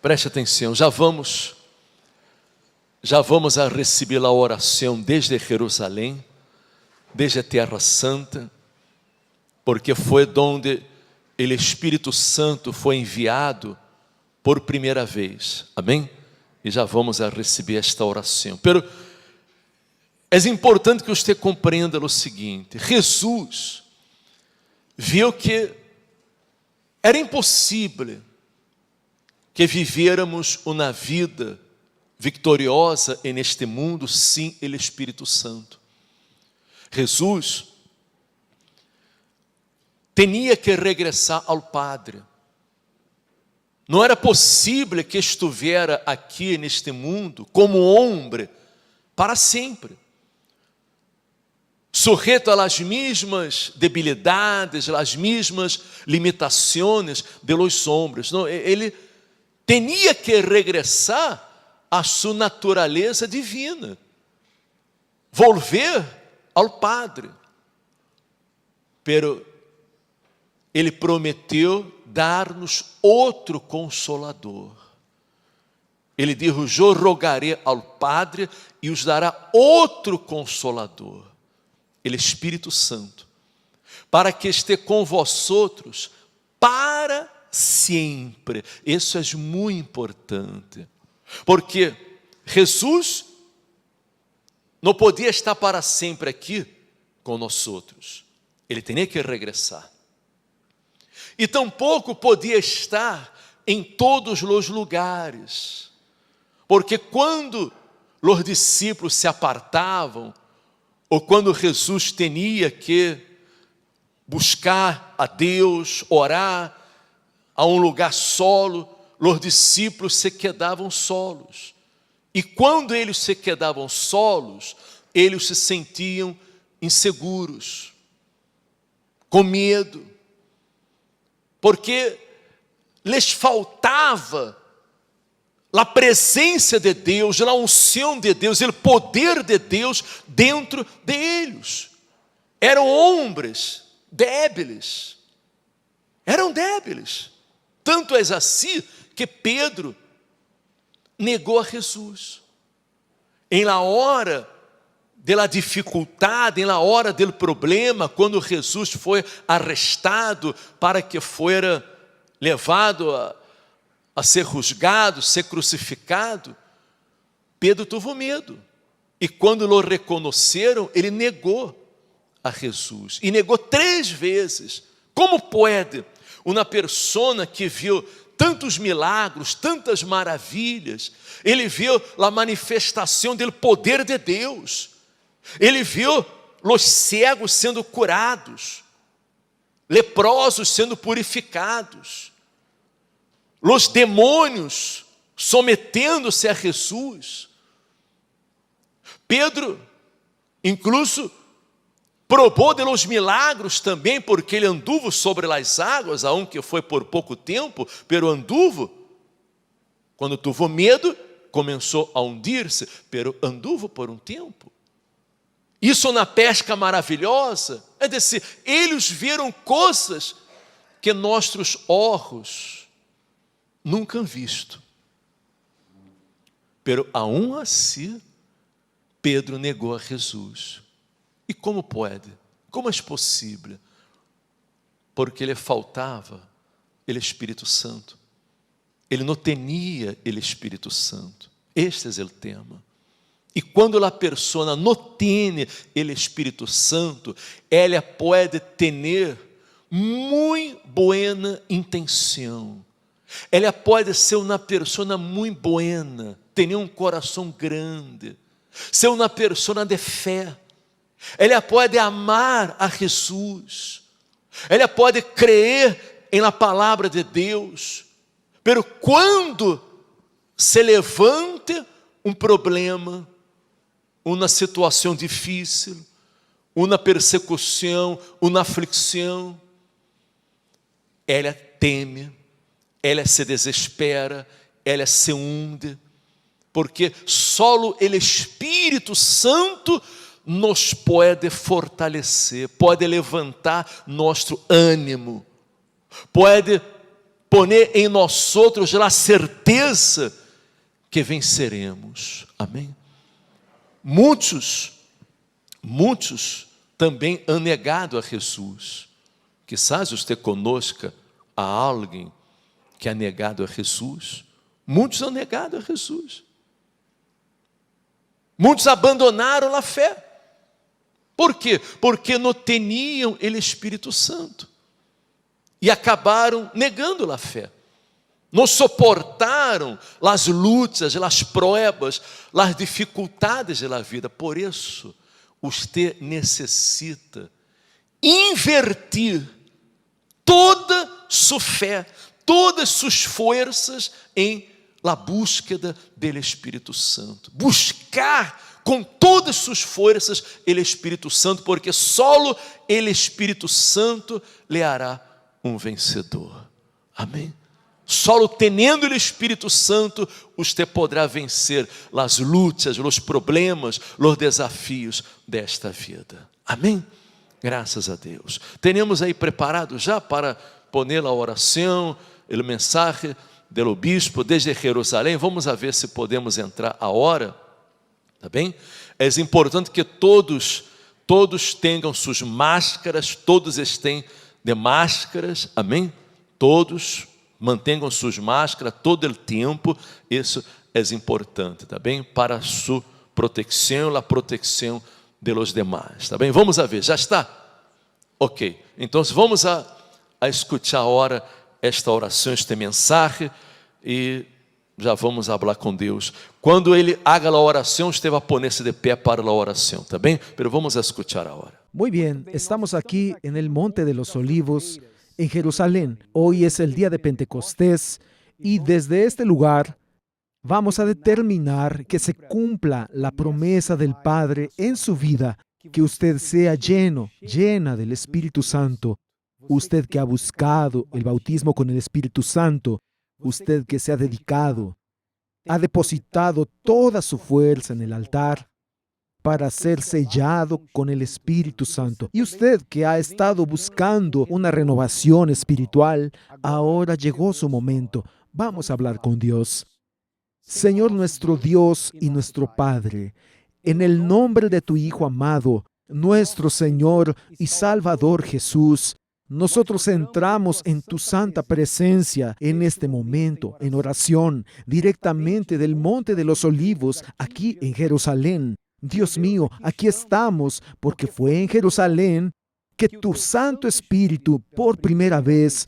preste atenção, já vamos a receber a oração desde Jerusalém, desde a Terra Santa, porque foi onde o Espírito Santo foi enviado por primeira vez, amém? E já vamos a receber esta oração. Pero é importante que você compreenda o seguinte: Jesus viu que era impossível que vivêramos uma vida vitoriosa neste mundo sem o Espírito Santo. Jesus tinha que regressar ao Padre. Não era possível que estivesse aqui neste mundo como homem para sempre, sujeito às mesmas debilidades, às mesmas limitações de los homens. Não, ele tinha que regressar à sua natureza divina, volver ao Padre. Pero ele prometeu dar-nos outro Consolador. Ele disse: eu rogarei ao Padre e os dará outro Consolador, o Espírito Santo, para que esteja com vosotros para sempre. Isso é muito importante, porque Jesus não podia estar para sempre aqui com nós outros. Ele tinha que regressar. E tampouco podia estar em todos os lugares, porque quando os discípulos se apartavam, ou quando Jesus tinha que buscar a Deus, orar a um lugar solo, os discípulos se quedavam solos. E quando eles se quedavam solos, eles se sentiam inseguros, com medo, porque lhes faltava a presença de Deus, a unção de Deus, o poder de Deus dentro deles. Eram homens débiles, tanto é assim que Pedro negou a Jesus. Em la hora da dificuldade, em la hora do problema, quando Jesus foi arrestado para que fosse levado a ser juzgado, ser crucificado, Pedro teve medo. E quando o reconheceram, ele negou a Jesus. E negou 3 vezes. Como pode uma pessoa que viu tantos milagros, tantas maravilhas, ele viu a manifestação do poder de Deus, ele viu os cegos sendo curados, leprosos sendo purificados, os demônios sometendo-se a Jesus. Pedro, incluso, provou de los milagros também, porque ele anduvo sobre as águas, aunque foi por pouco tempo, pero anduvo. Quando teve medo, começou a hundir-se, pero anduvo por um tempo. Isso na pesca maravilhosa, é dizer, eles viram coisas que nossos olhos nunca han visto. Pero aún assim, Pedro negou a Jesus. E como pode? Como é possível? Porque lhe faltava o Espírito Santo. Ele não tinha o Espírito Santo. Este é o tema. E quando a pessoa não tem o Espírito Santo, ela pode ter muito boa intenção. Ela pode ser uma pessoa muito boa, ter um coração grande, ser uma pessoa de fé. Ela pode amar a Jesus, ela pode crer na palavra de Deus, pero quando se levante um problema, uma situação difícil, uma persecução, uma aflição, ela teme, ela se desespera, ela se hunde, porque só o Espírito Santo nos pode fortalecer, pode levantar nosso ânimo, pode poner em nós outros a certeza que venceremos. Amém? Muitos também han negado a Jesus. Quizás você conozca a alguém que ha negado a Jesus. Muitos han negado a Jesus. Muitos abandonaram a fé. Por quê? Porque não tinham o Espírito Santo. E acabaram negando a fé. Não suportaram as lutas, as pruebas, as dificuldades da vida. Por isso, você necessita invertir toda sua fé, todas suas forças em la búsqueda do Espírito Santo. Buscar com todas suas forças o Espírito Santo, porque solo o Espírito Santo lhe hará um vencedor. Amém? Solo teniendo o Espírito Santo, você poderá vencer as lutas, os problemas, os desafios desta vida. Amém? Graças a Deus. Temos aí preparado já para poner a oração, o mensagem do bispo desde Jerusalém. Vamos a ver se podemos entrar a hora. Tá bem? É importante que todos tenham suas máscaras, todos estejam de máscaras. Amém? Todos mantenham suas máscaras todo o tempo. Isso é importante, tá bem? Para sua proteção, a proteção de los demais, tá bem? Vamos a ver, já está? Ok, então vamos a escutar agora esta oração, este mensagem, e já vamos falar com Deus. Quando Ele haga a oração, você vai poner-se de pé para a oração, tá bem? Pero vamos a escutar agora. Muy bien, estamos aquí en el Monte de los Olivos, en Jerusalén. Hoy es el día de Pentecostés y desde este lugar vamos a determinar que se cumpla la promesa del Padre en su vida, que usted sea llena del Espíritu Santo. Usted que ha buscado el bautismo con el Espíritu Santo, usted que se ha dedicado, ha depositado toda su fuerza en el altar para ser sellado con el Espíritu Santo. Y usted que ha estado buscando una renovación espiritual, ahora llegó su momento. Vamos a hablar con Dios. Señor nuestro Dios y nuestro Padre, en el nombre de tu Hijo amado, nuestro Señor y Salvador Jesús, nosotros entramos en tu santa presencia en este momento, en oración, directamente del Monte de los Olivos, aquí en Jerusalén. Dios mío, aquí estamos porque fue en Jerusalén que tu Santo Espíritu por primera vez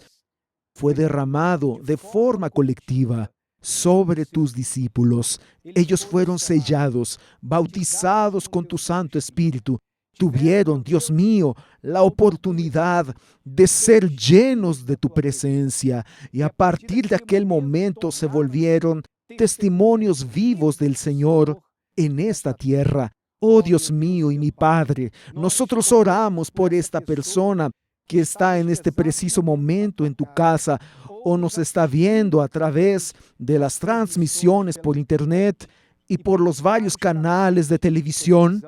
fue derramado de forma colectiva sobre tus discípulos. Ellos fueron sellados, bautizados con tu Santo Espíritu. Tuvieron, Dios mío, la oportunidad de ser llenos de tu presencia y a partir de aquel momento se volvieron testimonios vivos del Señor en esta tierra. Oh Dios mío y mi Padre, nosotros oramos por esta persona que está en este preciso momento en tu casa o nos está viendo a través de las transmisiones por internet y por los varios canales de televisión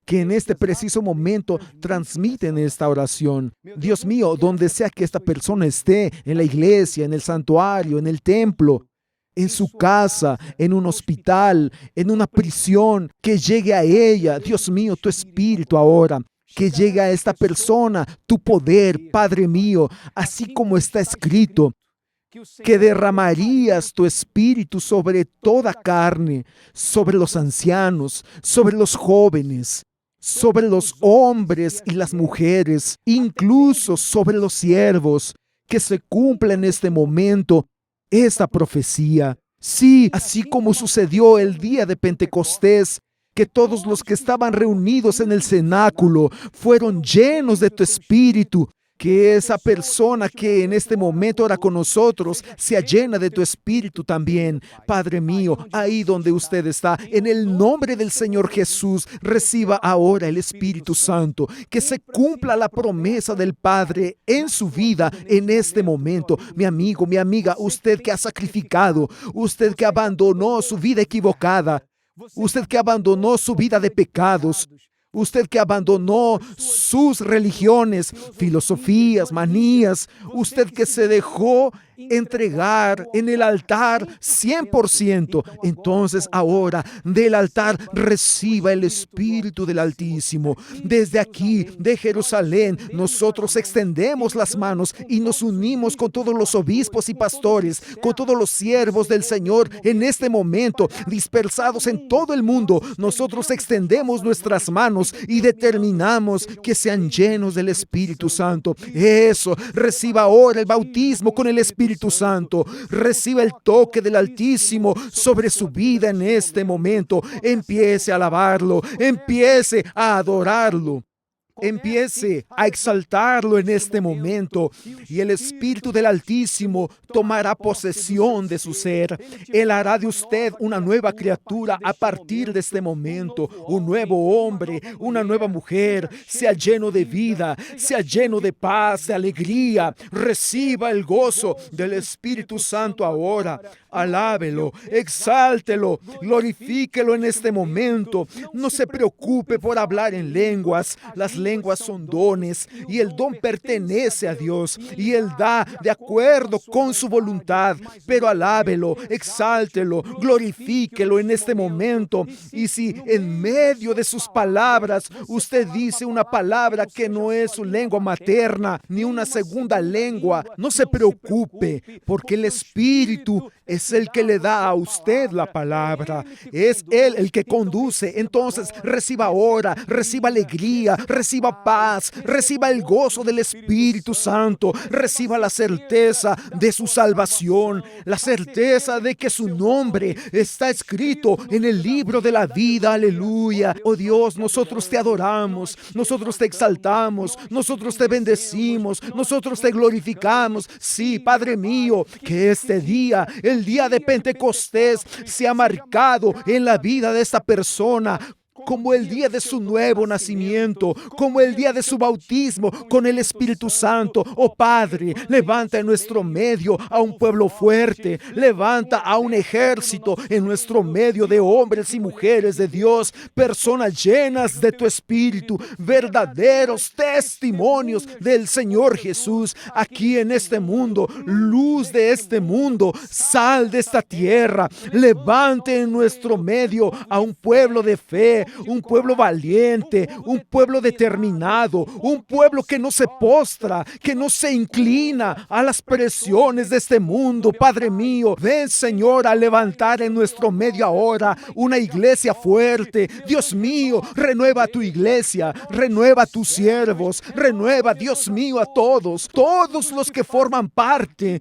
que en este preciso momento transmiten esta oración. Dios mío, donde sea que esta persona esté, en la iglesia, en el santuario, en el templo, en su casa, en un hospital, en una prisión, que llegue a ella, Dios mío, tu Espíritu ahora, que llegue a esta persona, tu poder, Padre mío, así como está escrito, que derramarías tu Espíritu sobre toda carne, sobre los ancianos, sobre los jóvenes, sobre los hombres y las mujeres, incluso sobre los siervos, que se cumpla en este momento esta profecía. Sí, así como sucedió el día de Pentecostés, que todos los que estaban reunidos en el cenáculo fueron llenos de tu Espíritu, que esa persona que en este momento ora con nosotros sea llena de tu Espíritu también. Padre mío, ahí donde usted está, en el nombre del Señor Jesús, reciba ahora el Espíritu Santo, que se cumpla la promesa del Padre en su vida en este momento. Mi amigo, mi amiga, usted que ha sacrificado, usted que abandonó su vida equivocada, usted que abandonó su vida de pecados, usted que abandonó sus religiones, filosofías, manías, usted que se dejó entregar en el altar 100%. Entonces ahora del altar reciba el Espíritu del Altísimo. Desde aquí, de Jerusalén, nosotros extendemos las manos y nos unimos con todos los obispos y pastores, con todos los siervos del Señor en este momento, dispersados en todo el mundo. Nosotros extendemos nuestras manos y determinamos que sean llenos del Espíritu Santo. Eso, reciba ahora el bautismo con el Espíritu Santo. Reciba el toque del Altísimo sobre su vida en este momento. Empiece a alabarlo, empiece a adorarlo. Empiece a exaltarlo en este momento y el Espíritu del Altísimo tomará posesión de su ser. Él hará de usted una nueva criatura a partir de este momento, un nuevo hombre, una nueva mujer. Sea lleno de vida, sea lleno de paz, de alegría. Reciba el gozo del Espíritu Santo ahora. Alábelo, exáltelo, glorifíquelo en este momento. No se preocupe por hablar en lenguas. Las lenguas son dones y el don pertenece a Dios y Él da de acuerdo con su voluntad. Pero alábelo, exáltelo, glorifíquelo en este momento. Y si en medio de sus palabras usted dice una palabra que no es su lengua materna ni una segunda lengua, no se preocupe, porque el Espíritu es el que le da a usted la palabra. Es Él el que conduce. Entonces reciba ahora, reciba alegría, reciba paz, reciba el gozo del Espíritu Santo, reciba la certeza de su salvación, la certeza de que su nombre está escrito en el libro de la vida. Aleluya. Oh Dios, nosotros te adoramos, nosotros te exaltamos, nosotros te bendecimos, nosotros te glorificamos. Sí, Padre mío, que este día, el día de Pentecostés, sea marcado en la vida de esta persona como el día de su nuevo nacimiento, como el día de su bautismo con el Espíritu Santo. Oh Padre, levanta en nuestro medio a un pueblo fuerte, levanta a un ejército en nuestro medio de hombres y mujeres de Dios, personas llenas de tu Espíritu, verdaderos testimonios del Señor Jesús aquí en este mundo, luz de este mundo, sal de esta tierra. Levante en nuestro medio a un pueblo de fe, un pueblo valiente, un pueblo determinado, un pueblo que no se postra, que no se inclina a las presiones de este mundo. Padre mío, ven, Señor, a levantar en nuestro medio ahora una iglesia fuerte. Dios mío, renueva tu iglesia, renueva tus siervos, renueva, Dios mío, a todos los que forman parte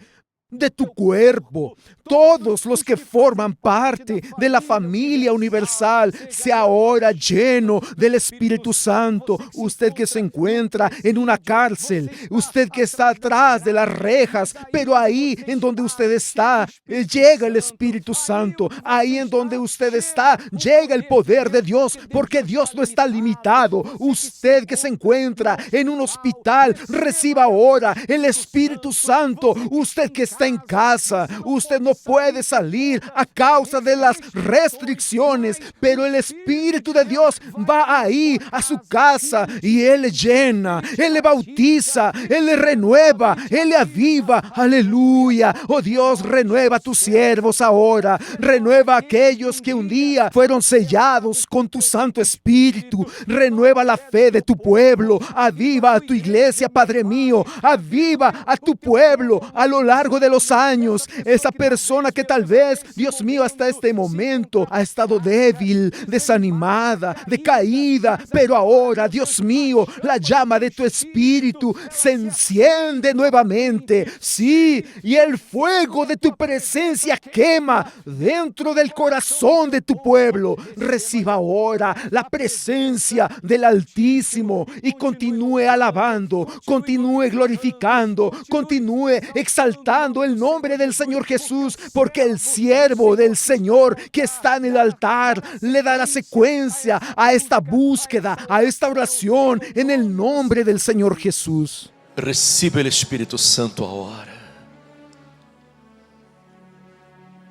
de tu cuerpo, todos los que forman parte de la familia universal. Sea ahora lleno del Espíritu Santo. Usted que se encuentra en una cárcel, usted que está atrás de las rejas, pero ahí en donde usted está, llega el Espíritu Santo. Ahí en donde usted está, llega el poder de Dios, porque Dios no está limitado. Usted que se encuentra en un hospital, reciba ahora el Espíritu Santo. Usted que está en casa, usted no puede salir a causa de las restricciones, pero el Espíritu de Dios va ahí a su casa y Él le llena, Él le bautiza, Él le renueva, Él le aviva. Aleluya. Oh Dios, renueva a tus siervos ahora, renueva a aquellos que un día fueron sellados con tu Santo Espíritu, renueva la fe de tu pueblo, aviva a tu iglesia, Padre mío, aviva a tu pueblo a lo largo de los años. Esa persona que tal vez, Dios mío, hasta este momento ha estado débil, desanimada, decaída, pero ahora, Dios mío, la llama de tu Espíritu se enciende nuevamente. Sí, y el fuego de tu presencia quema dentro del corazón de tu pueblo. Reciba ahora la presencia del Altísimo y continúe alabando, continúe glorificando, continúe exaltando el nombre del Señor Jesús, porque el siervo del Señor que está en el altar le dará secuencia a esta búsqueda, a esta oración en el nombre del Señor Jesús. Recibe el Espíritu Santo ahora.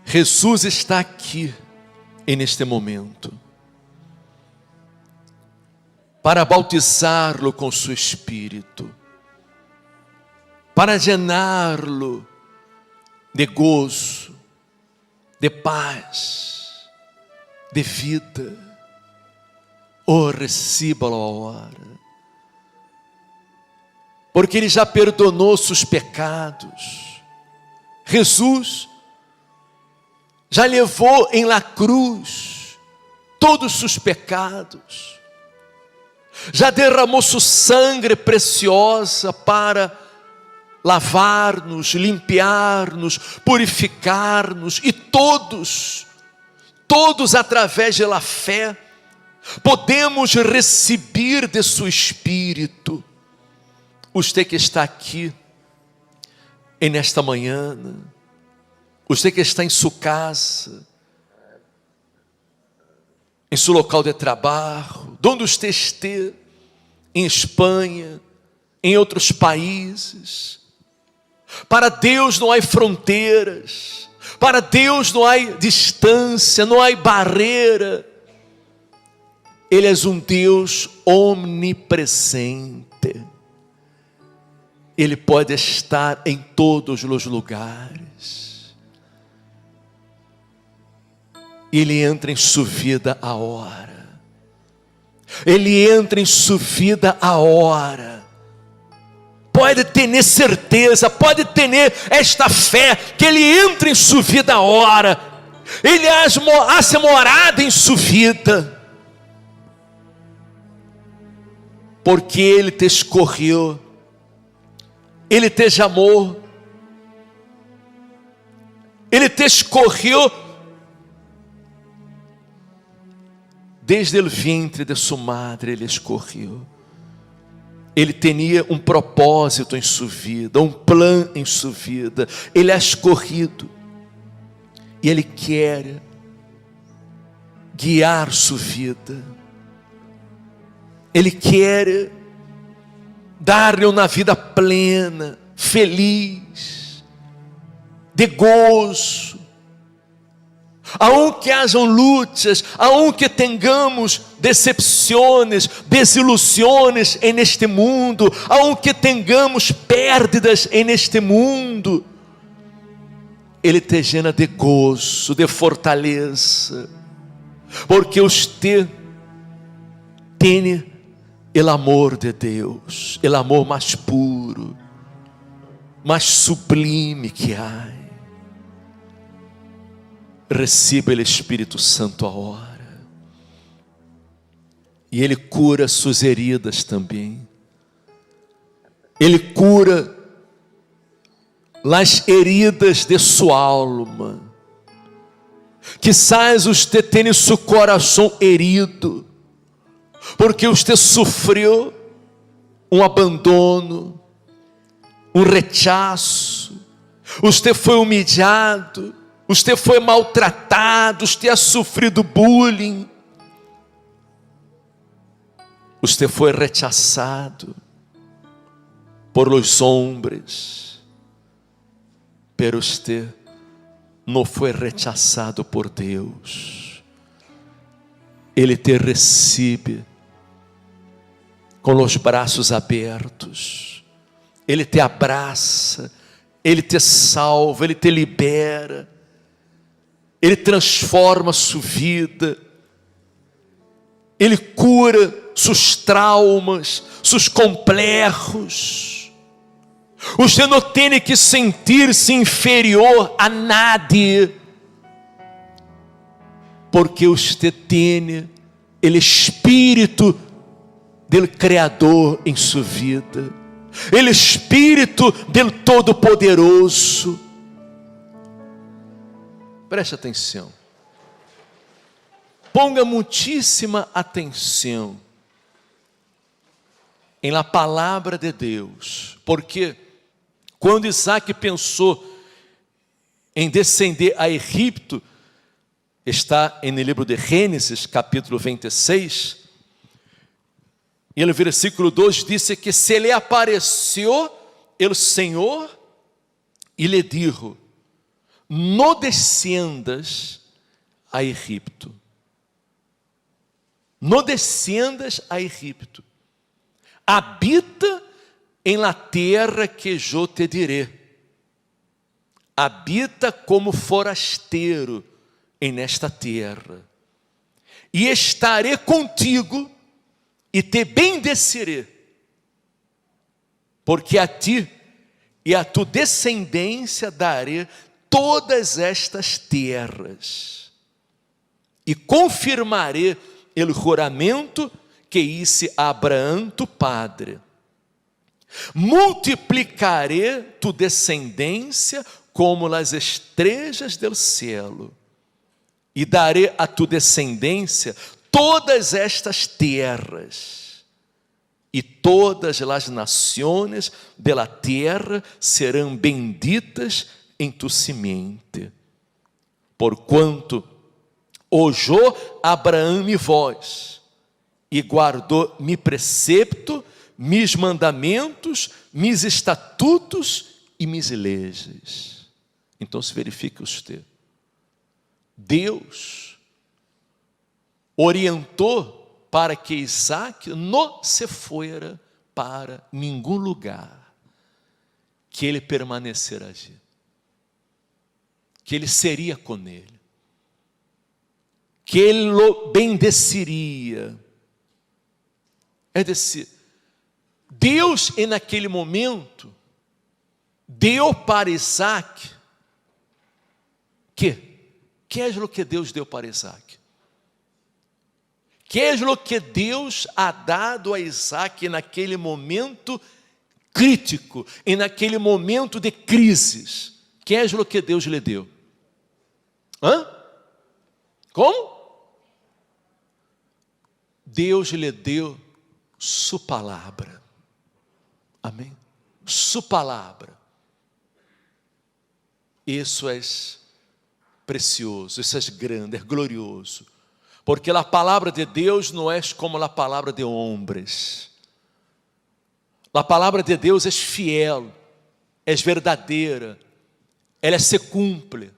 Jesús está aqui, en este momento, para bautizá-lo com su Espírito, para llená-lo de gozo, de paz, de vida. Oh, recíbalo agora. Porque Ele já perdonou seus pecados. Jesus já levou em la cruz todos os seus pecados. Já derramou sua sangue preciosa para lavar-nos, limpiar-nos, purificar-nos. E todos através da fé, podemos receber de seu Espírito. Você que está aqui, nesta manhã, você que está em sua casa, em seu local de trabalho, onde você esteja, em Espanha, em outros países, para Deus não há fronteiras, para Deus não há distância, não há barreira. Ele é um Deus omnipresente. Ele pode estar em todos os lugares. Ele entra em sua vida a hora. Ele entra em sua vida a hora. Pode ter certeza, pode ter esta fé, que Ele entra em sua vida a hora. Ele hace morada em sua vida. Porque Ele te escolheu. Ele te amou. Ele te escolheu desde o ventre de sua madre. Ele escolheu. Ele tinha um propósito em sua vida, um plano em sua vida. Ele é escolhido. E Ele quer guiar sua vida. Ele quer dar-lhe uma vida plena, feliz, de gozo. Aunque hajam lutas, aunque tengamos decepções, desilusões neste mundo, aunque tengamos pérdidas neste mundo, Ele te llena de gozo, de fortaleza, porque você tem o amor de Deus, o amor mais puro, mais sublime que há. Receba o Espírito Santo agora, e Ele cura suas heridas também. Ele cura as heridas de sua alma. Quizás você tenha seu coração herido, porque você sofreu um abandono, um rechaço, você foi humilhado, você foi maltratado, você ha sofrido bullying, você foi rechazado por los hombres, pero você não foi rechazado por Deus. Ele te recebe com os braços abertos. Ele te abraça, Ele te salva, Ele te libera, Ele transforma sua vida, Ele cura seus traumas, seus complexos. Você não tem que sentir-se inferior a nadie, porque você tem o Espírito do Criador em sua vida, o Espírito do Todo-Poderoso. Preste atenção, ponga muitíssima atenção em la palavra de Deus, porque quando Isaac pensou em descender a Egipto, está no livro de Gênesis, capítulo 26, e no versículo 2 diz que se lhe apareceu o Senhor e lhe dijo: no desciendas a Egipto, no desciendas a Egipto, habita em la terra que eu te diré. habita como forasteiro nesta terra, e estarei contigo e te bendecerei, porque a ti e a tua descendência darei todas estas terras, e confirmarei o juramento que hice a Abraão tu padre. Multiplicarei tu descendência como as estrelas do céu, e darei a tu descendência todas estas terras, e todas as nações da terra serão benditas em tu semente. Porquanto oyó Abraão mi voz, e guardou mi precepto, mis mandamentos, mis estatutos e mis leis. Então se verifique você. Deus orientou para que Isaac não se fuera para nenhum lugar, que ele permanecera ali, que ele seria com ele, que ele o bendeciria. É decir, Deus, naquele momento, deu para Isaac que é o que Deus deu para Isaac? Que é o que Deus ha dado a Isaac naquele momento crítico, e naquele momento de crises? Que é o que Deus lhe deu? Como? Deus lhe deu sua palavra. Amém? Sua palavra. Isso é precioso, isso é grande, é glorioso. Porque a palavra de Deus não é como a palavra de homens. A palavra de Deus é fiel, é verdadeira, ela se cumpre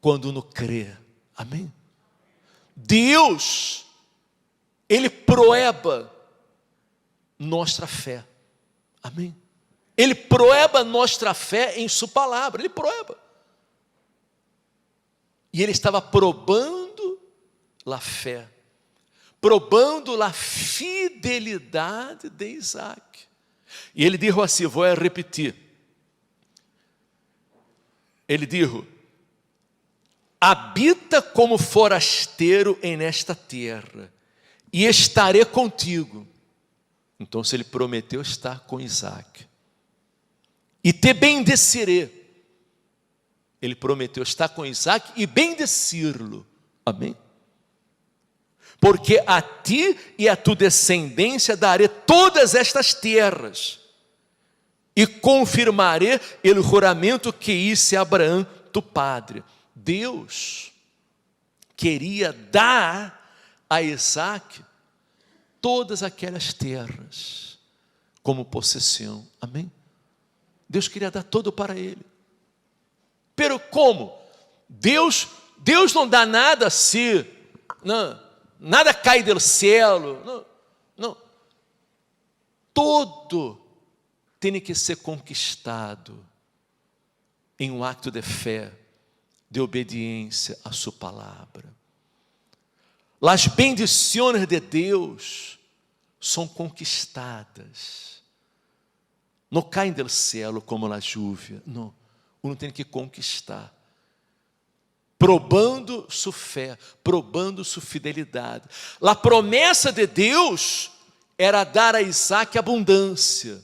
quando não crê. Amém? Deus, Ele proeba nossa fé. Amém? Ele proeba nossa fé em sua palavra, Ele proeba. E Ele estava probando a fé, probando a fidelidade de Isaac. E Ele disse assim, vou repetir. Ele disse, habita como forasteiro nesta terra, e estarei contigo. Então, se Ele prometeu estar com Isaac, e te bendecerei. Ele prometeu estar com Isaac e bendecir-lo. Amém? Porque a ti e a tua descendência darei todas estas terras, e confirmarei o juramento que hice a Abraão, tu padre. Deus queria dar a Isaac todas aquelas terras como possessão. Amém? Deus queria dar tudo para ele. Pero como? Deus não dá nada assim, nada cai do céu, não. Tudo tem que ser conquistado em um acto de fé, de obediência à sua palavra. As bendições de Deus são conquistadas. Não caem do céu como a chuva, não. Uno tem que conquistar, probando sua fé, probando sua fidelidade. A promessa de Deus era dar a Isaac abundância,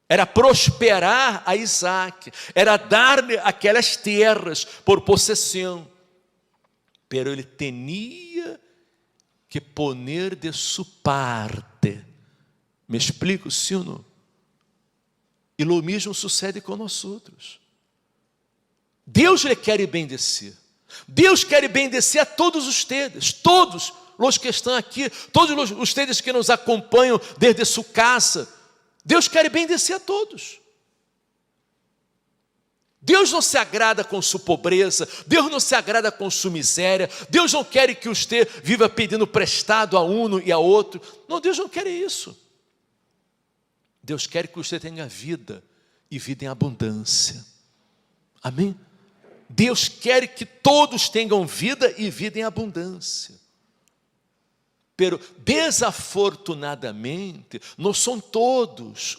era prosperar a Isaac, era dar-lhe aquelas terras por possessão. Pero ele tinha que poner de sua parte. Me explico, sim ou não? E o mesmo sucede com nós outros. Deus lhe quer bendecer. Deus quer bendecer a todos ustedes, todos os que estão aqui, todos os ustedes que nos acompanham desde sua casa. Deus quer bendecer a todos. Deus não se agrada com sua pobreza, Deus não se agrada com sua miséria, Deus não quer que você viva pedindo prestado a um e a outro. Não, Deus não quer isso. Deus quer que você tenha vida, e vida em abundância. Amém? Deus quer que todos tenham vida e vida em abundância. Pero desafortunadamente, não são todos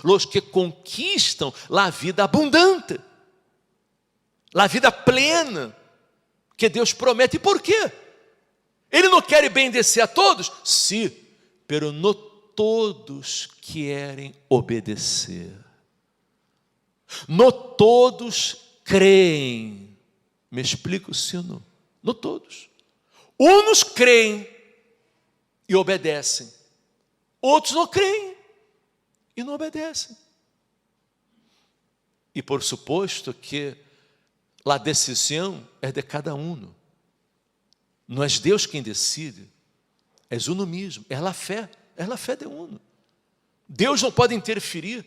os que conquistam a vida abundante, a vida plena, que Deus promete. E por quê? Ele não quer bendecer a todos? Sim, pero não todos querem obedecer. Não todos creem. Me explico, sim ou não? Não todos. Uns creem e obedecem. Outros não creem e não obedecem. E por suposto que a decisão é de cada um. Não é Deus quem decide, é uno mesmo, é a fé de uno. Deus não pode interferir.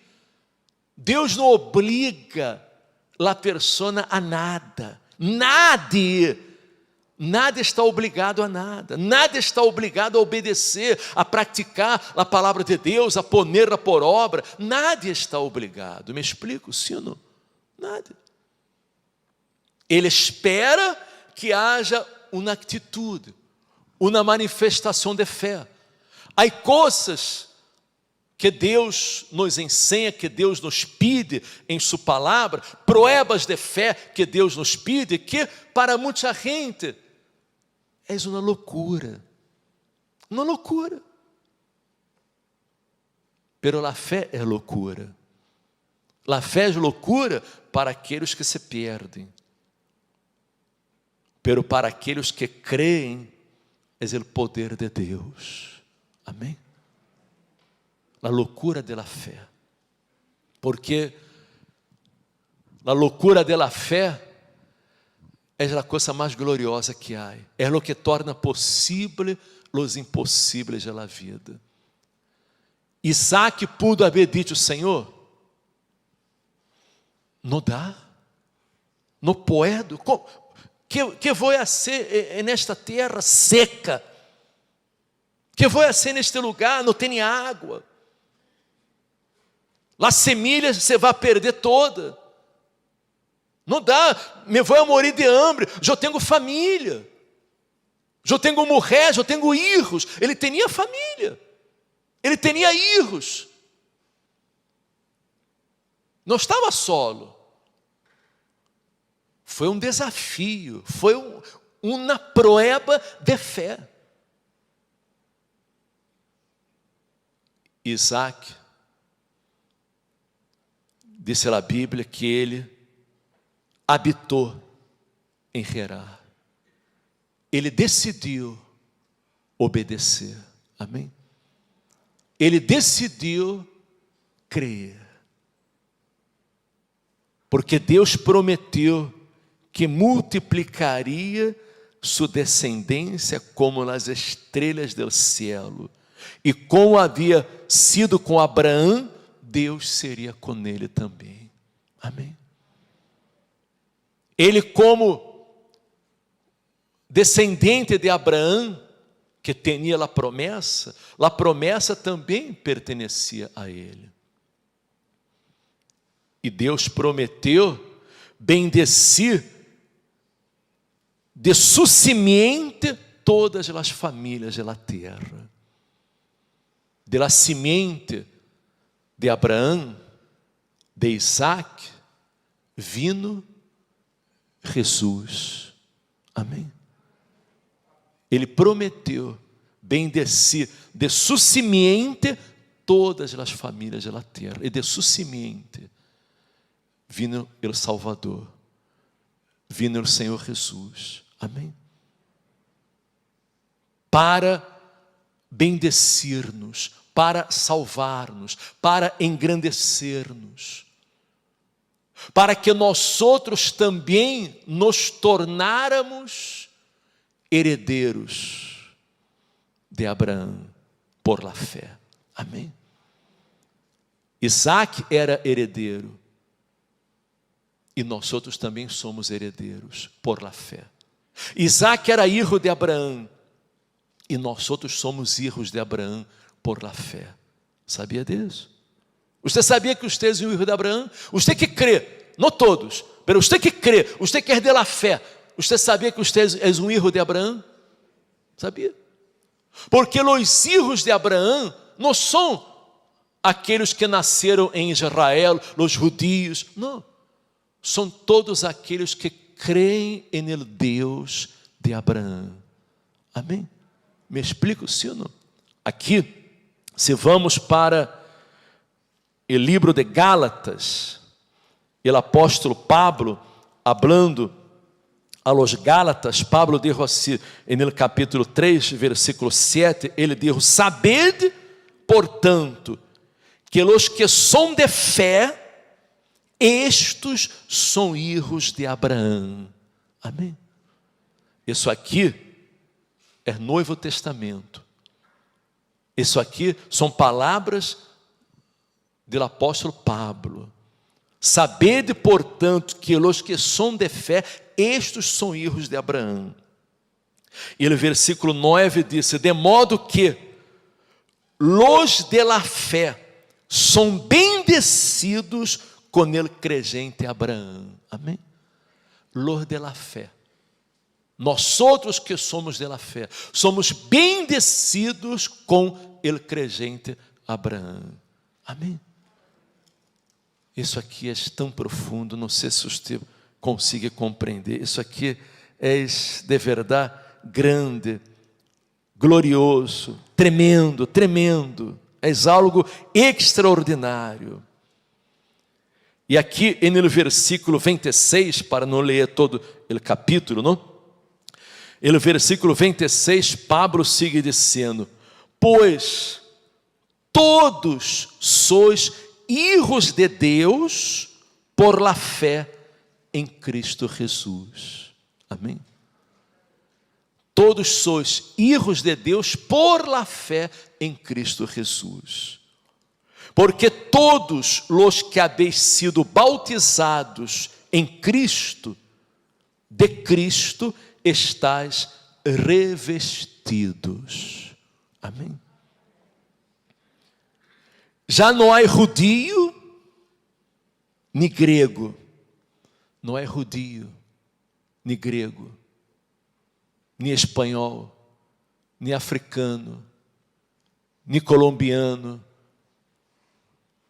Deus não obriga a pessoa a nada. Nada está obrigado a nada. Nada está obrigado a obedecer, a praticar a palavra de Deus, a ponerla por obra. Nada está obrigado. Me explico, sim ou não? Nada. Ele espera que haja uma atitude, uma manifestação de fé. Há coisas que Deus nos ensina, que Deus nos pede em sua palavra, provas de fé que Deus nos pede, que para muita gente é uma loucura. Uma loucura. Pero a fé é loucura. A fé é loucura para aqueles que se perdem. Pero para aqueles que creem, é o poder de Deus. Amém? A loucura da fé. Porque a loucura da fé é a coisa mais gloriosa que há. É o que torna possível os impossíveis da vida. Isaac pudo haver dito: Senhor, não dá, não puedo. Que vou ser nesta terra seca? Que vou ser neste lugar? Não tem água. As semilhas você vai perder toda. Não dá, me vou morrer de hambre. Eu tenho família. Eu tenho mulher, eu tenho filhos. Ele tinha família. Ele tinha filhos. Não estava solo. Foi um desafio, foi uma prova de fé. Isaac, disse a Bíblia que ele habitou em Gerar. Ele decidiu obedecer. Amém? Ele decidiu crer. Porque Deus prometeu que multiplicaria sua descendência como as estrelas do céu. E como havia sido com Abraão, Deus seria com ele também. Amém? Ele, como descendente de Abraão, que tinha a promessa também pertencia a ele. E Deus prometeu bendecir de sua simiente todas as famílias da terra. De la simiente de Abraão, de Isaac, vino Jesus. Amém? Ele prometeu bendecir de sua simiente todas as famílias da terra. E de sua simiente vino o Salvador, vino o Senhor Jesus. Amém? Para bendecir-nos, para salvar-nos, para engrandecer-nos, para que nós outros também nos tornáramos herdeiros de Abraão por la fé. Amém? Isaac era herdeiro e nós outros também somos herdeiros por la fé. Isaac era filho de Abraão e nós outros somos filhos de Abraão por la fé. Sabia disso? Você sabia que você é um filho de Abraão? Você que crê não todos, pero usted que crê, usted que é de la fé, usted sabia que usted é um hijo de Abraão? Sabia? Porque os filhos de Abraão não são aqueles que nasceram em Israel, os judios, não. São todos aqueles que creem em el Deus de Abraão. Amém? Me explico, sim ou não? Aqui, se vamos para o livro de Gálatas, o apóstolo Pablo, hablando a los Gálatas, Pablo dijo assim, no capítulo 3, versículo 7, ele dijo: sabed, portanto, que os que são de fé, estes são filhos de Abraão. Amém? Isso aqui é Novo Testamento. Isso aqui são palavras do apóstolo Pablo. Sabede, portanto, que os que são de fé, estes são filhos de Abraão. E o versículo 9 diz: de modo que los de la fé são bendecidos com el creyente Abraão. Amém? Los de la fé. Nós outros que somos de la fé, somos bendecidos com el creyente Abraão. Amém? Isso aqui é tão profundo, não sei se você consiga compreender. Isso aqui é de verdade grande, glorioso, tremendo, tremendo. É algo extraordinário. E aqui no versículo 26, para não ler todo o capítulo, não? No versículo 26, Pablo sigue dizendo: pois todos sois hijos de Deus por la fé em Cristo Jesus. Amém? Todos sois hijos de Deus por la fé em Cristo Jesus. Porque todos os que habéis sido bautizados em Cristo, de Cristo estáis revestidos. Amém? Já não há judio, nem grego. Não é judio, nem grego, nem espanhol, nem africano, nem colombiano,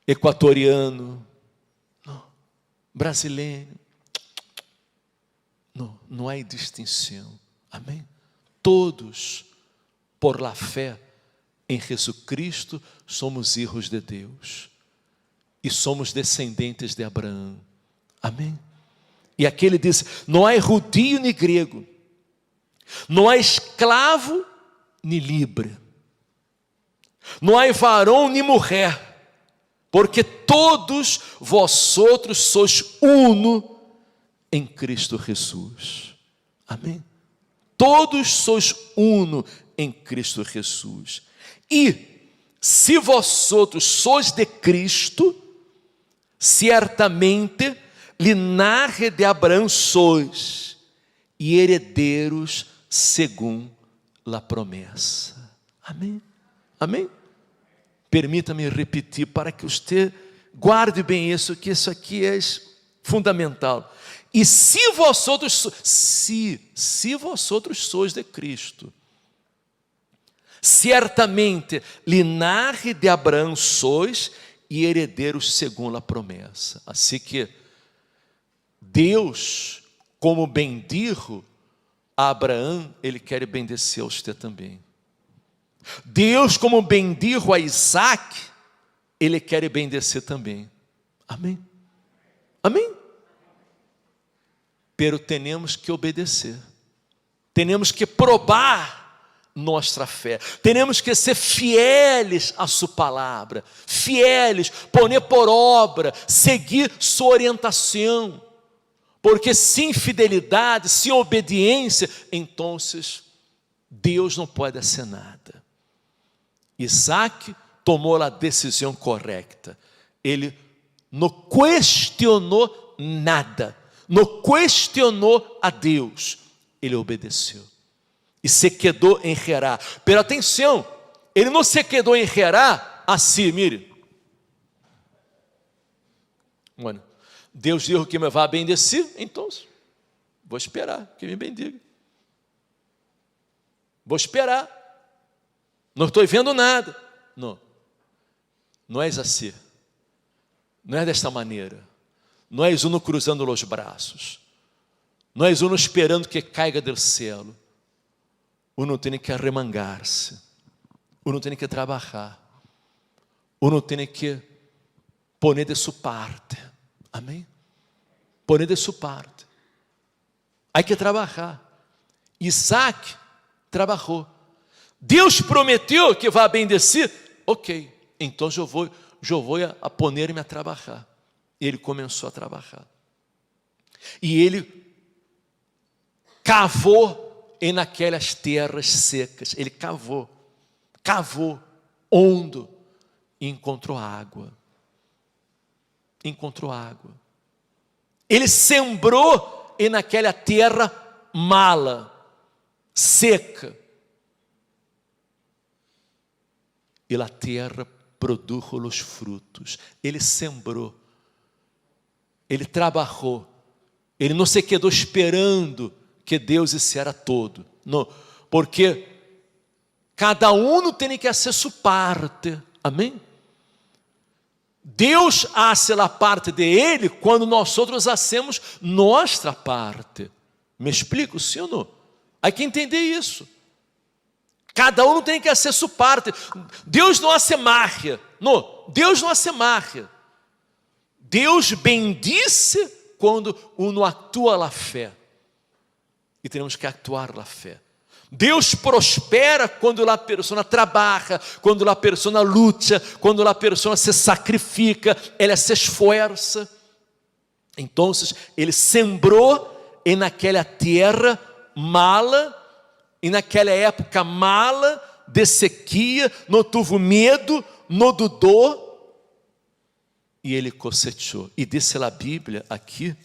equatoriano, não, brasileiro. Não há distinção. Amém? Todos, por la fé em Jesus Cristo, somos filhos de Deus e somos descendentes de Abraão. Amém? E aqui ele diz: não há judio nem grego, não há escravo nem livre, não há varão nem mulher, porque todos vosotros sois uno em Cristo Jesus. Amém? Todos sois uno em Cristo Jesus. E se vosotros sois de Cristo, certamente linaje de Abraão sois, e herdeiros segundo a promessa. Amém? Amém? Permita-me repetir para que você guarde bem isso, que isso aqui é fundamental. E se vosotros sois de Cristo, certamente linaje de Abraão sois e herdeiros segundo a promessa. Assim que Deus, como bendijo a Abraão, Ele quer bendecer a você também. Deus, como bendijo a Isaac, Ele quer bendecer também. Amém? Amém? Pero temos que obedecer. Temos que probar nossa fé. Temos que ser fieles a sua palavra. Fieles, poner por obra, seguir sua orientação. Porque sem fidelidade, sem obediência, então Deus não pode fazer nada. Isaac tomou a decisão correta. Ele não questionou nada. Não questionou a Deus. Ele obedeceu. E se quedou em Gerar. Pero atenção, ele não se quedou em Gerar assim, mire. Bueno, Deus dijo que me vai bendecir, então vou esperar que me bendiga. Vou esperar. Não estou vendo nada. Não. Não és assim. Não é desta maneira. Não és uno cruzando os braços. Não és uno esperando que caiga do céu. Uno tem que arremangar-se. Uno tem que trabalhar. Uno tem que poner de sua parte. Amém? Poner de sua parte. Há que trabalhar. Isaac trabalhou. Deus prometeu que vai bendecir. Ok, então eu vou a poner-me a trabalhar. Ele começou a trabalhar. E ele cavou em aquelas terras secas. Ele cavou hondo e encontrou água. Encontrou água. Ele sembrou em naquela terra mala, seca. E a terra produjo os frutos. Ele sembrou. Ele trabalhou. Ele não se quedou esperando que Deus hiciera todo. Não, porque cada um tem que fazer sua parte. Amém? Deus hace a parte de Ele quando nós outros hacemos nossa parte. Me explico, sim ou não? Há que entender isso. Cada um tem que fazer sua parte. Deus não hace magia. Não, Deus não hace magia. Deus bendice quando uno atua a fé. E temos que atuar a fé. Deus prospera quando a pessoa trabalha, quando a pessoa luta, quando a pessoa se sacrifica, ela se esforça. Então, ele sembrou em naquela terra mala, e naquela época mala, de sequia, não teve medo, não dudou, e ele cosechou. E disse a Bíblia aqui,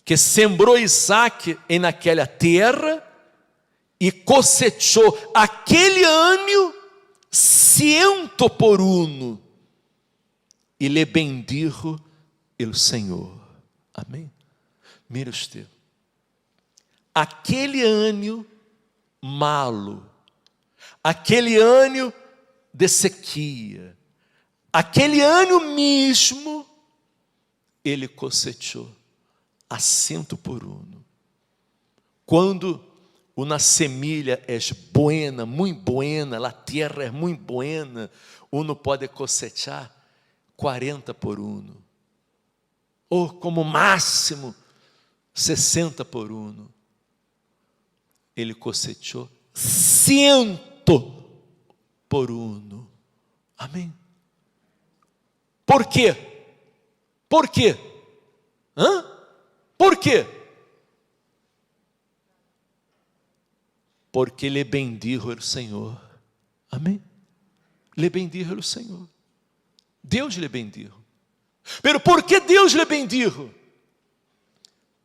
que sembrou Isaac em naquela terra, e cosechou aquele ano 100 por 1, e lhe bendijo o Senhor. Amém? Mira usted. Aquele ano malo, aquele ano de sequia, aquele ano mesmo, ele cosechou a 100 por 1. Quando uma semilha é buena, muito buena, a terra é muito buena, uno pode cosechar 40 por 1. Ou como máximo 60 por 1. Ele cosechou 100 por 1. Amém? Por quê? Por quê? Por quê? Porque lhe bendijo o Senhor. Amém? Lhe bendijo o Senhor. Deus lhe bendijo. Pero por que Deus lhe bendijo?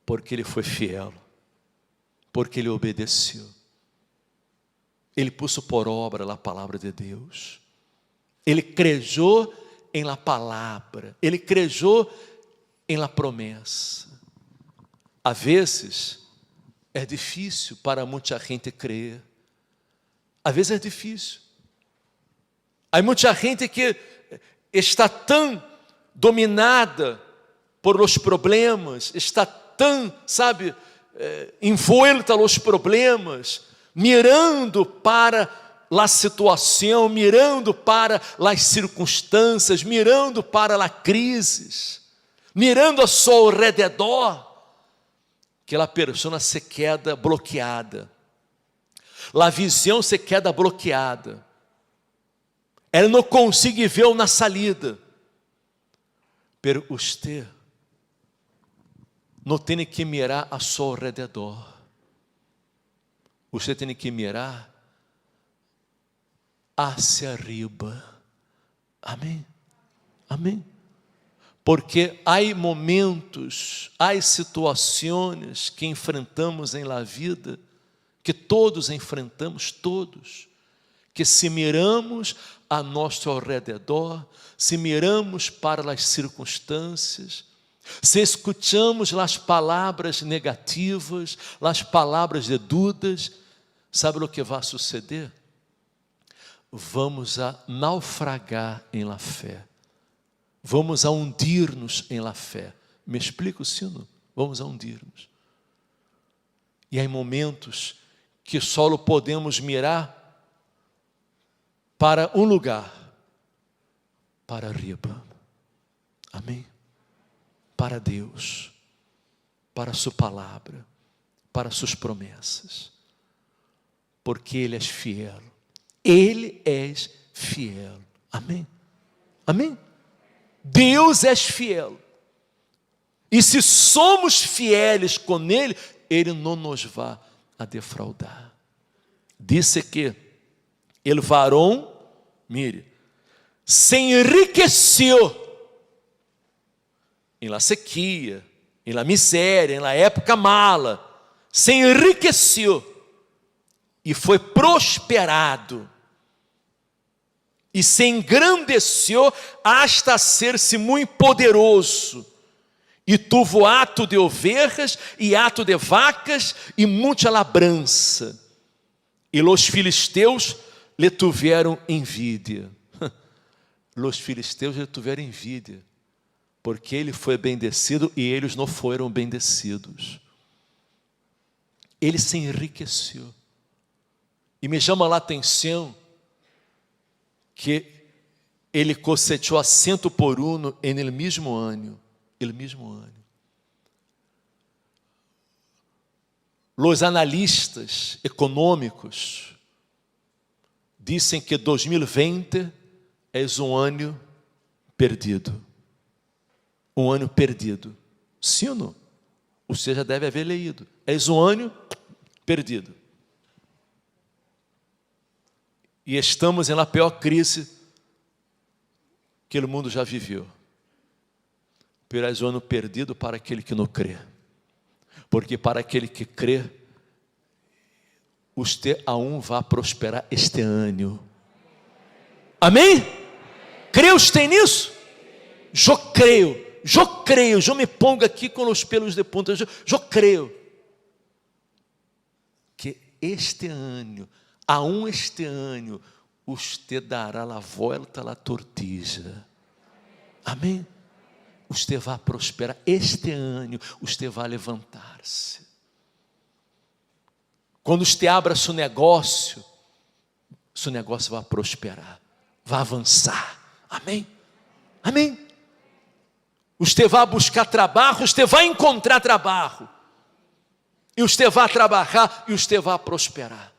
Porque ele foi fiel. Porque ele obedeceu. Ele puso por obra a palavra de Deus. Ele creyó em la palavra. Ele creyó em la promessa. A vezes é difícil para muita gente crer. Às vezes é difícil. Há muita gente que está tão dominada por los problemas, está tão, envuelta los problemas, mirando para a situação, mirando para as circunstâncias, mirando para a crise, mirando a seu redor, que a pessoa se queda bloqueada, a visão se queda bloqueada, ela não consegue ver na salida. Pero você não tem que mirar a seu redor, você tem que mirar hacia arriba. Amém? Amém? Porque há momentos, há situações que enfrentamos em la vida, que todos enfrentamos, todos, que se miramos a nosso alrededor, se miramos para as circunstâncias, se escutamos as palavras negativas, as palavras de dúvidas, sabe o que vai suceder? Vamos a naufragar em la fé. Vamos a hundir-nos em la fé. Me explico, sino? Vamos a hundir-nos. E há momentos que só podemos mirar para um lugar, para arriba. Amém? Para Deus, para sua palavra, para suas promessas. Porque Ele é fiel. Ele é fiel. Amém? Amém? Deus é fiel. E se somos fieles com Ele, Ele não nos vai a defraudar. Disse que el varão, mire, se enriqueceu em la sequia, em la miséria, em la época mala, se enriqueceu e foi prosperado e se engrandeceu hasta ser-se muito poderoso e tuvo ato de ovelhas e ato de vacas e muita labrança. E los filisteus lhe tiveram envidia. Los filisteus lhe tiveram envidia, porque ele foi bendecido e eles não foram bendecidos. Ele se enriqueceu. E me chama a atenção que ele cosechou a 100 por 1 no mesmo ano. El mesmo ano. Os analistas econômicos dizem que 2020 é um ano perdido. Um ano perdido. Sim ou não? Você já deve haver leído. É um ano perdido. E estamos na pior crise que o mundo já viveu. Pero é um ano perdido para aquele que não crê. Porque para aquele que crê, você aún vai prosperar este ano. Amém? Crê você nisso? Eu creio, eu me pongo aqui com os pelos de punta, eu creio que este ano, aún este ano, você dará a volta à tortilla. Amém? Você vai prosperar este ano, você vai levantar-se. Quando você abra seu negócio vai prosperar, vai avançar. Amém? Amém? Você vai buscar trabalho, você vai encontrar trabalho. E você vai trabalhar e você vai prosperar.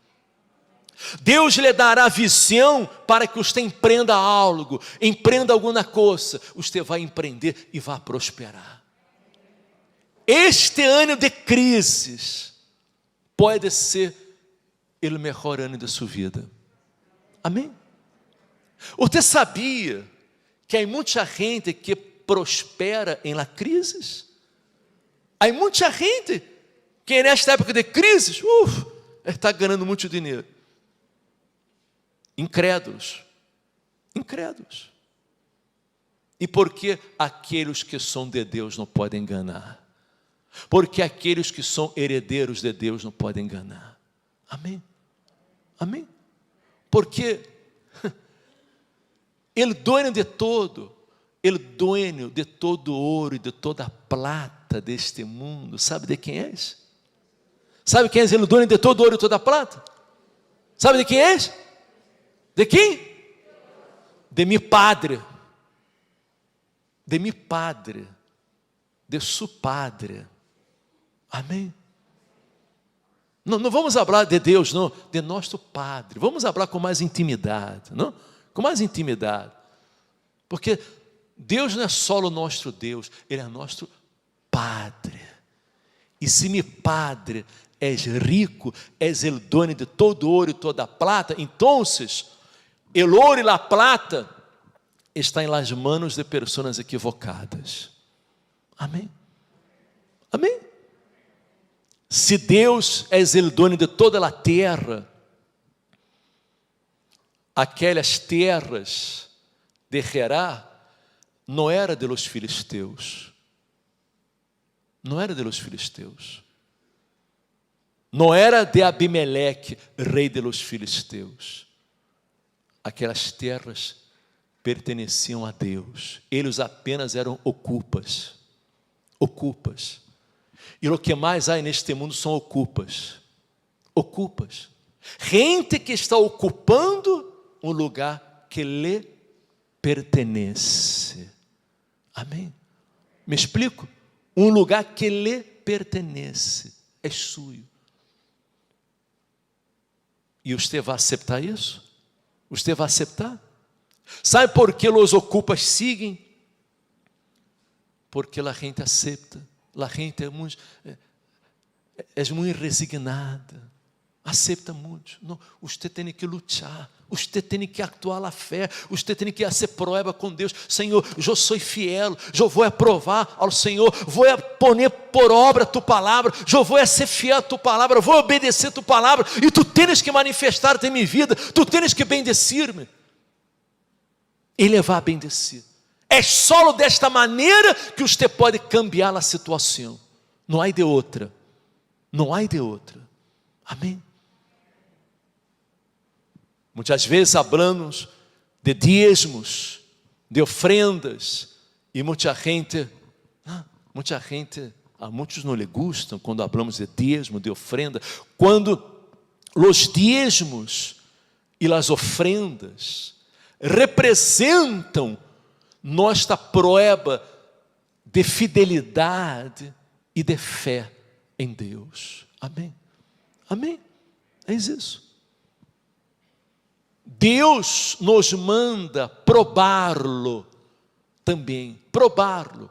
Deus lhe dará visão para que você empreenda algo, empreenda alguma coisa. Você vai empreender e vai prosperar. Este ano de crises pode ser o melhor ano da sua vida. Amém? Você sabia que há muita gente que prospera em la crises? Há muita gente que nesta época de crises, está ganhando muito dinheiro. Incrédulos. E por que aqueles que são de Deus não podem enganar? Porque aqueles que são herdeiros de Deus não podem enganar. Amém? Amém? Porque ele dono de todo, ele dono de todo ouro e de toda a plata deste mundo, sabe de quem é? Sabe quem é ele dono de todo ouro e toda a plata? Sabe de quem é? De quem? De mi Padre. De mi Padre. De su Padre. Amém? Não vamos falar de Deus, não. De nosso Padre. Vamos falar com mais intimidade, não? Com mais intimidade. Porque Deus não é só o nosso Deus, Ele é nosso Padre. E se mi Padre és rico, és el dono de todo ouro e toda a plata, então, el ouro e a plata está em las manos de pessoas equivocadas. Amém? Amém? Se Deus é o dono de toda a terra, aquelas terras de Gerá não era de los filisteus. Não era de los filisteus. Não era de Abimeleque, rei de los filisteus. Aquelas terras pertenciam a Deus. Eles apenas eram ocupas. Ocupas. E o que mais há neste mundo são ocupas. Ocupas. Gente que está ocupando um lugar que lhe pertence. Amém? Me explico? Um lugar que lhe pertence. É suyo. E você vai aceitar isso? Você vai aceitar? Sabe por que os ocupas seguem? Porque a gente aceita. A gente é muito resignada. Aceita muito. Não, você tem que lutar. Você tem que actuar a fé. Você tem que fazer prova com Deus. Senhor, eu sou fiel. Eu vou aprovar ao Senhor. Vou poner por obra tu palavra. Eu vou ser fiel a tu palavra. Vou obedecer tu palavra. E tu tens que manifestar-te em minha vida. Tu tens que bendecir-me. Ele vai bendecer. É só desta maneira que você pode cambiar a situação. Não há de outra. Não há de outra. Amém. Muitas vezes hablamos de dízimos, de ofrendas, e muita gente, a muitos não lhe gustam quando hablamos de dízimo, de ofrenda, quando os dízimos e as ofrendas representam nossa prova de fidelidade e de fé em Deus. Amém? Amém? É isso. Deus nos manda probá-lo também, probá-lo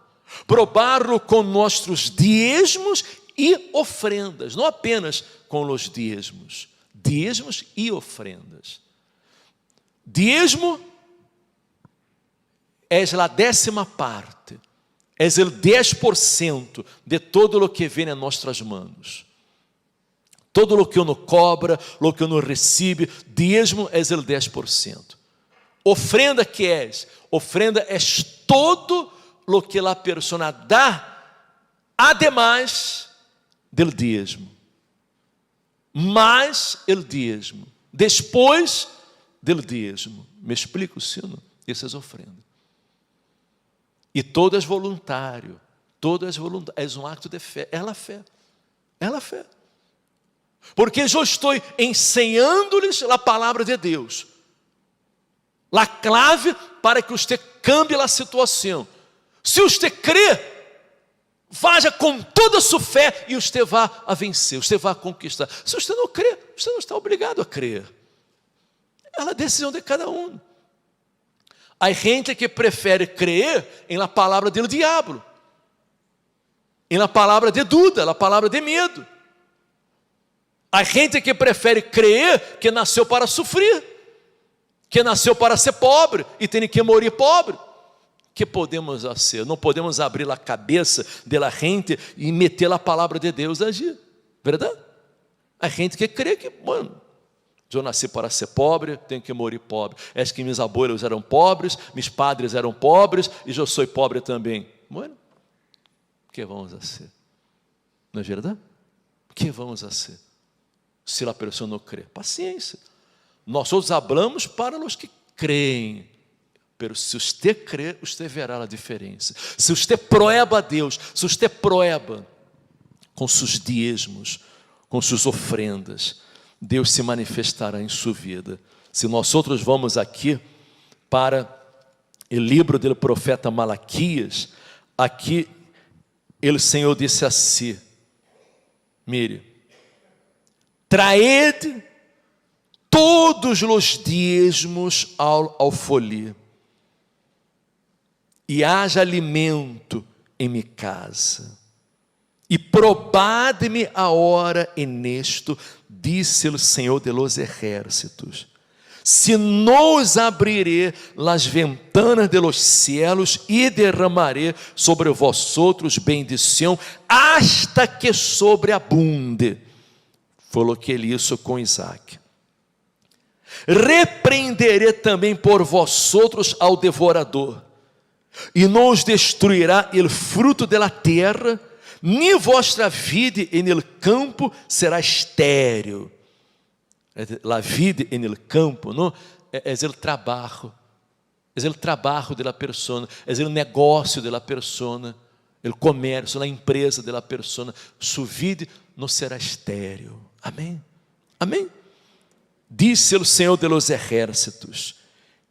com nossos dízimos e ofrendas, não apenas com os dízimos e ofrendas. Dízimo é a 10ª parte, é o 10% de todo o que vem em nossas mãos. Todo o que uno cobra, o que uno recebe, dízimo é o 10%. Ofrenda que é? Ofrenda é todo o que a pessoa dá, ademais do dízimo. Mais o dízimo. Depois do dízimo. Me explico, sino? Isso é ofrenda. E todo é voluntário. Todo é voluntário. É um acto de fé. É a fé. É a fé. Porque eu estou ensinando-lhes a palavra de Deus. A clave para que você cambie a situação. Se você crê, vaja com toda a sua fé e você vai a vencer, você vai conquistar. Se você não crê, você não está obrigado a crer. É a decisão de cada um. Há gente que prefere crer em la palavra do diabo, em la palavra de dúvida, la palavra de medo. Há gente que prefere crer que nasceu para sofrer, que nasceu para ser pobre e tem que morrer pobre. Que podemos fazer? Não podemos abrir a cabeça da gente e meter a palavra de Deus a agir, verdade? Há gente que crê que, mano, eu nasci para ser pobre, tenho que morrer pobre. É que meus abuelos eram pobres, meus padres eram pobres e eu sou pobre também. Bueno, o que vamos fazer? Não é verdade? O que vamos fazer? Se a pessoa não crê, paciência. Nós outros hablamos para os que creem. Pero se você crê, você verá a diferença. Se você proeba a Deus, se você proeba com seus dízimos, com suas ofrendas, Deus se manifestará em sua vida. Se nós outros vamos aqui para o livro do profeta Malaquias, aqui o Senhor disse assim: mire, traede todos os dízimos ao alfolí, e haja alimento em minha casa, e probade-me a hora en esto, disse o Senhor de los ejércitos, se nos abriré las ventanas de los cielos e derramaré sobre vós outros bendição, hasta que sobreabunde. Falou que ele isso com Isaac. repreenderei também por vosotros ao devorador, e não os destruirá el fruto de la terra, nem vossa vide en el campo será estéril. La vide en el campo, não? É o trabalho. É o trabalho de la persona, é o negócio de la persona, o comércio, a empresa de la persona. Su vide não será estéril. Amém? Amém? Disse o Senhor de los ejércitos,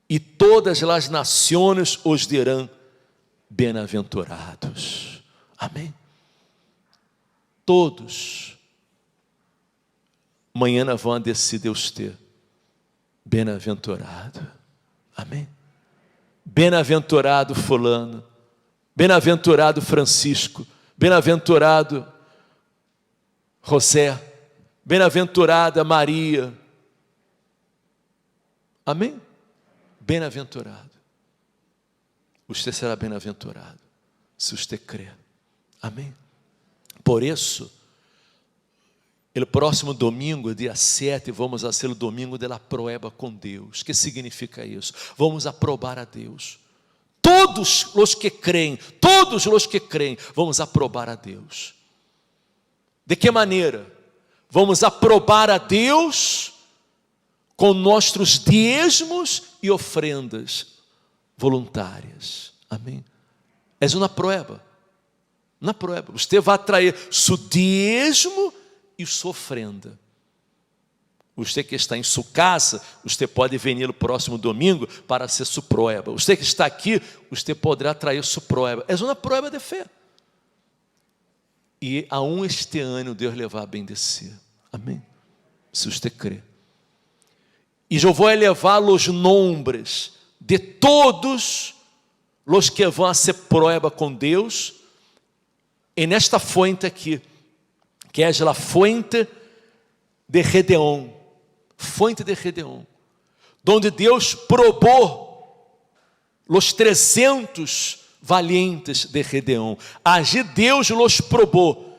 e todas as nações os dirão bem-aventurados. Amém? Todos amanhã vão descer de você bem-aventurado. Amém? Bem-aventurado fulano, bem-aventurado Francisco, bem-aventurado José, bem-aventurada Maria. Amém? Bem-aventurado. Você será bem-aventurado se você crer. Amém? Por isso, o próximo domingo, dia 7, vamos fazer o domingo de la prueba com Deus. O que significa isso? Vamos aprobar a Deus. Todos os que creem, vamos aprobar a Deus. De que maneira? Vamos aprobar a Deus com nossos dízimos e ofrendas voluntárias. Amém? É uma prueba. Na prueba, você vai trazer seu dízimo e sua ofrenda. Você que está em sua casa, você pode vir no próximo domingo para ser sua prueba. Você que está aqui, você poderá trazer sua prueba. É uma prueba de fé. E aún este ano Deus lhe vai bendecer. Amém? Se você crer. E eu vou elevar os nomes de todos os que vão a ser prueba com Deus, e nesta fonte aqui, que é a fonte de Gedeon, onde Deus probou os 300 valientes de Gedeon. Allí Deus os probou.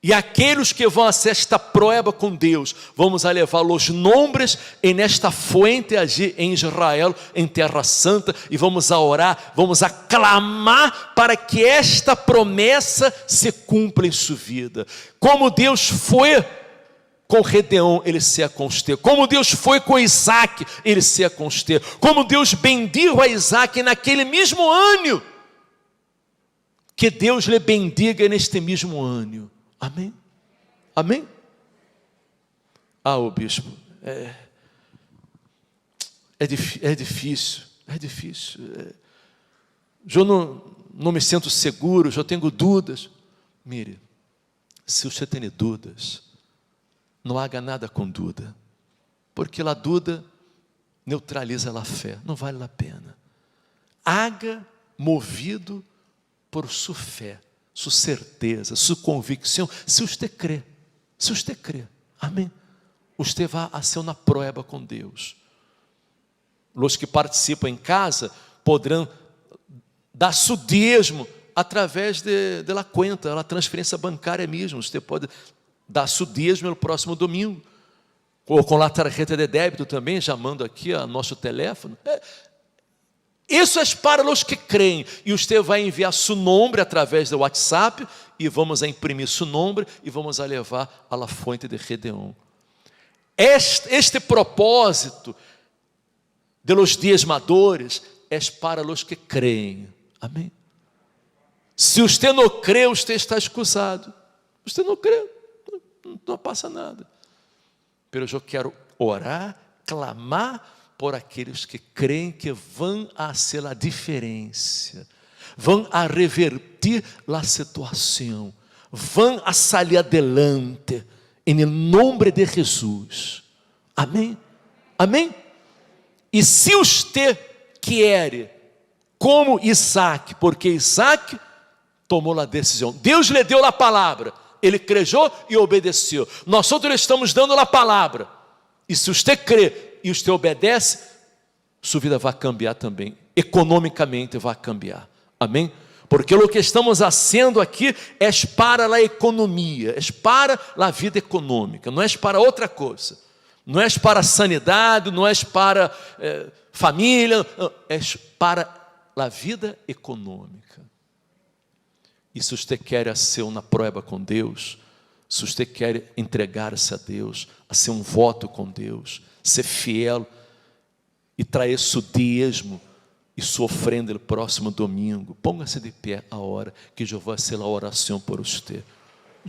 E aqueles que vão a esta prueba com Deus, vamos a levar os nomes em esta fonte allí em Israel, em Terra Santa, e vamos a orar, vamos a clamar para que esta promessa se cumpra em sua vida. Como Deus foi com Gedeon, ele se conste. Como Deus foi com Isaac, ele se conste. Como Deus bendigo a Isaac naquele mesmo ano, que Deus lhe bendiga neste mesmo ano. Amém? Amém? O bispo, é difícil. Eu não me sinto seguro, eu tenho dúvidas. Mire, se você tem dúvidas, não haga nada com dúvida, porque a dúvida neutraliza a fé, não vale a pena. Haga movido por sua fé, sua certeza, sua convicção, se você crê, amém? Você vai a ser uma prueba com Deus. Os que participam em casa poderão dar seu dízimo através de la conta, a transferência bancária mesmo. Você pode dar seu dízimo no próximo domingo, ou com a tarjeta de débito também, já mando aqui a nosso telefone. Isso é para os que creem, e você vai enviar seu nome através do WhatsApp, e vamos a imprimir seu nome, e vamos a levar a la fonte de Gedeon. Este propósito de los diezmadores é para os que creem, amém? Se você não crê, você está excusado. Você não crê, não passa nada. Mas eu quero orar, clamar por aqueles que creem que vão a ser a diferença, vão a revertir a situação, vão a sair adelante, em nome de Jesus. Amém? Amém? E se você quer, como Isaac, porque Isaac tomou a decisão, Deus lhe deu a palavra, ele creu e obedeceu. Nós outros estamos dando a palavra, e se você crê e você obedece, sua vida vai cambiar também, economicamente vai cambiar, amém? Porque o que estamos fazendo aqui é para a economia, é para a vida econômica, não é para outra coisa. Não és para sanidade, não és para família, és para a vida econômica. E se você quer ser uma prova com Deus, se você quer entregar-se a Deus, a ser um voto com Deus, ser fiel e trazer seu dízimo e sua ofrenda no próximo domingo, ponga-se de pé a hora que eu vou fazer a oração por você.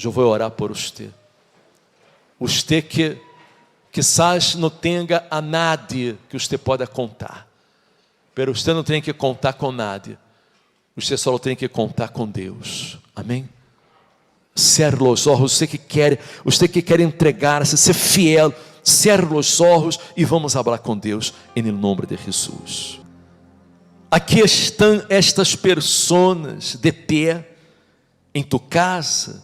Eu vou orar por você. Você que quizás não tenha a nadie que você pode contar, mas você não tem que contar com nadie, você só tem que contar com Deus. Amém? Cerra os olhos, você que quer entregar-se, ser fiel, cerra os olhos e vamos falar com Deus em nome de Jesus. Aqui estão estas pessoas de pé em tu casa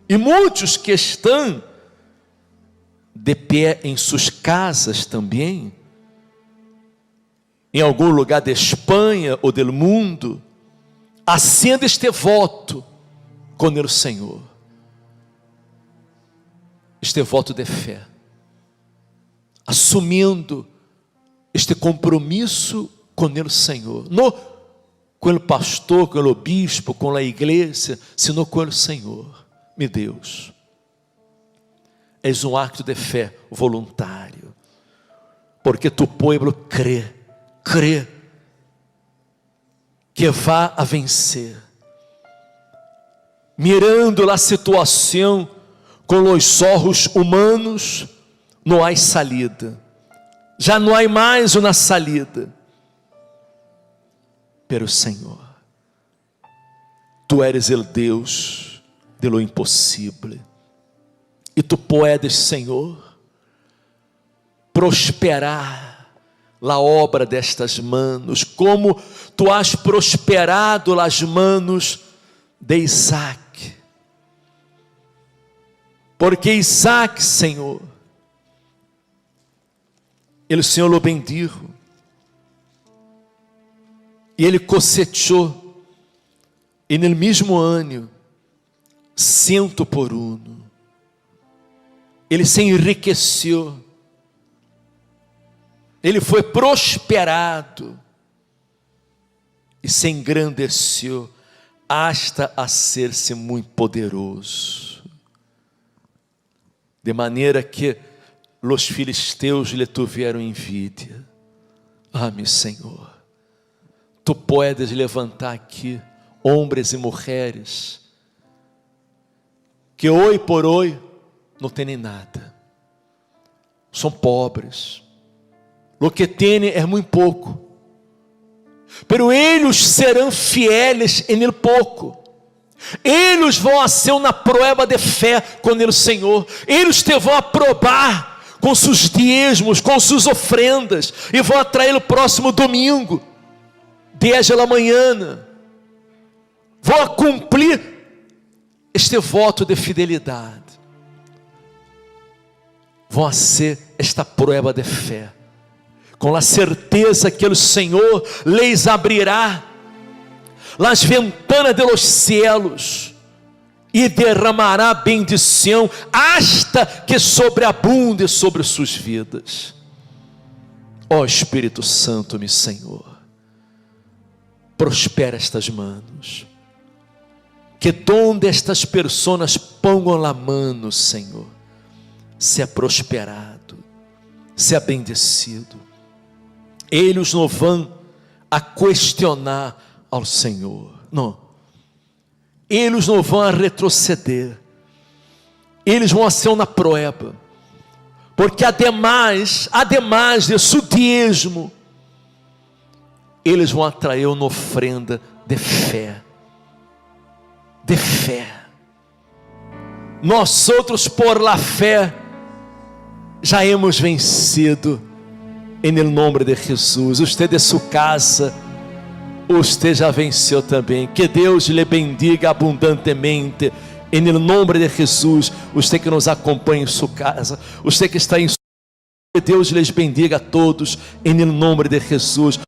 e muitos que estão de pé em suas casas também, em algum lugar da Espanha ou do mundo, acenda este voto com o Senhor, este voto de fé, assumindo este compromisso com o Senhor, não com o pastor, com o bispo, com a igreja, sino com o Senhor. Meu Deus, és um acto de fé voluntário, porque tu povo crê que vai a vencer, mirando a situação com os olhos humanos, não há salida, já não há mais uma salida, pero Senhor, tu eres o Deus de lo impossível, e tu podes, Senhor, prosperar a obra destas manos, como tu has prosperado as manos de Isaac, porque Isaac, Senhor, o Senhor o bendijo, e ele cosechou, e no mesmo ano, 100 por 1, ele se enriqueceu, ele foi prosperado, e se engrandeceu, hasta a ser-se muito poderoso, de maneira que os filisteus lhe tiveram envidia. Ah, meu Senhor, tu podes levantar aqui homens e mulheres que hoje por hoje não têm nada, são pobres, o que têm é muito pouco, pero eles serão fieles em el pouco, eles vão a ser uma prova de fé com o Senhor, eles te vão aprovar com seus dízimos, com suas ofrendas, e vão atrair o próximo domingo, 10 da manhã, vão cumprir este voto de fidelidade, vão ser esta prova de fé, com a certeza que o Senhor lhes abrirá as ventanas de los cielos e derramará bendição hasta que sobreabunde sobre suas vidas. Ó Espírito Santo, meu Senhor, prospera estas manos, que donde estas pessoas pongam a mano, Senhor, seja prosperado, seja bendecido. Eles não vão a questionar ao Senhor, não, eles não vão a retroceder, eles vão a ser uma prova, porque ademais de seu dízimo, eles vão atrair uma ofrenda de fé, nós outros por la fé, já hemos vencido, em nome de Jesus. Você de sua casa, você já venceu também, que Deus lhe bendiga abundantemente, em nome de Jesus. Você que nos acompanha em sua casa, você que está em sua casa, que Deus lhes bendiga a todos, em nome de Jesus.